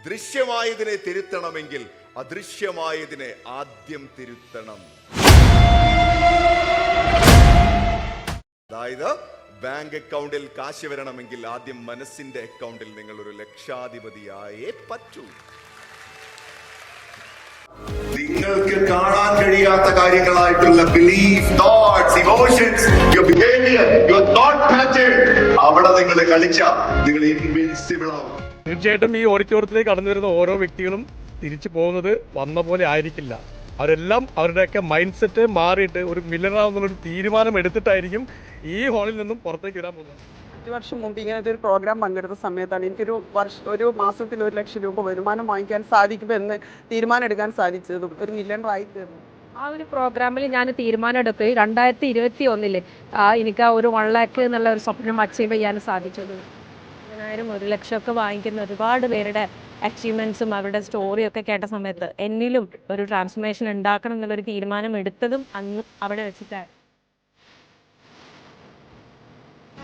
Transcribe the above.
ദൃശ്യമായതിനെ തിരുത്തണമെങ്കിൽ അദൃശ്യമായതിനെ ആദ്യം തിരുത്തണം. അതായത് ബാങ്ക് അക്കൗണ്ടിൽ കാശ് വരണമെങ്കിൽ ആദ്യം മനസ്സിന്റെ അക്കൗണ്ടിൽ നിങ്ങൾ ഒരു ലക്ഷാധിപതിയായേ പറ്റൂ. നിങ്ങൾക്ക് കാണാൻ കഴിയാത്ത കാര്യങ്ങളായിട്ടുള്ള belief, thoughts, emotions, your behaviour, your thought pattern, അവിടെ നിങ്ങൾ കളിച്ചാൽ നിങ്ങൾ ഇൻവിൻസിബിൾ ആവും. തീർച്ചയായിട്ടും ഈ ഓഡിറ്റോറിയത്തിലേക്ക് കടന്നു വരുന്ന ഓരോ വ്യക്തികളും തിരിച്ചു പോകുന്നത് വന്ന പോലെ ആയിരിക്കില്ല. അവരെല്ലാം അവരുടെയൊക്കെ മൈൻഡ് സെറ്റ് മാറിയിട്ട് ഒരു മില്ലറാവുന്നൊരു തീരുമാനം എടുത്തിട്ടായിരിക്കും ഈ ഹാളിൽ നിന്നും പുറത്തേക്ക് വരാൻ പോകുന്നത്. 5 വർഷം മുമ്പ് ഇങ്ങനത്തെ ഒരു പ്രോഗ്രാം പങ്കെടുത്ത സമയത്താണ് ഒരു മാസത്തിൽ 1 ലക്ഷം രൂപ വരുമാനം വാങ്ങിക്കാൻ സാധിക്കുമെന്ന് തീരുമാനം എടുക്കാൻ സാധിച്ചതും ഒരു മില്യൺ ആയി തീർന്നു. ആ ഒരു പ്രോഗ്രാമിൽ ഞാൻ തീരുമാനം എടുത്ത് 2021 എനിക്ക് ആ ഒരു 1 ലക്ഷം എന്നുള്ള ഒരു സ്വപ്നം അച്ചീവ് ചെയ്യാൻ സാധിച്ചത്. 1 ലക്ഷമൊക്കെ വാങ്ങിക്കുന്ന ഒരുപാട് പേരുടെ അച്ചീവ്മെൻറ്റ്സും അവരുടെ സ്റ്റോറിയൊക്കെ കേട്ട സമയത്ത് എന്നിലും ഒരു ട്രാൻസ്ഫോർമേഷൻ ഉണ്ടാക്കണം എന്നുള്ളൊരു തീരുമാനം എടുത്തതും അന്ന് അവിടെ വെച്ചിട്ടാണ്.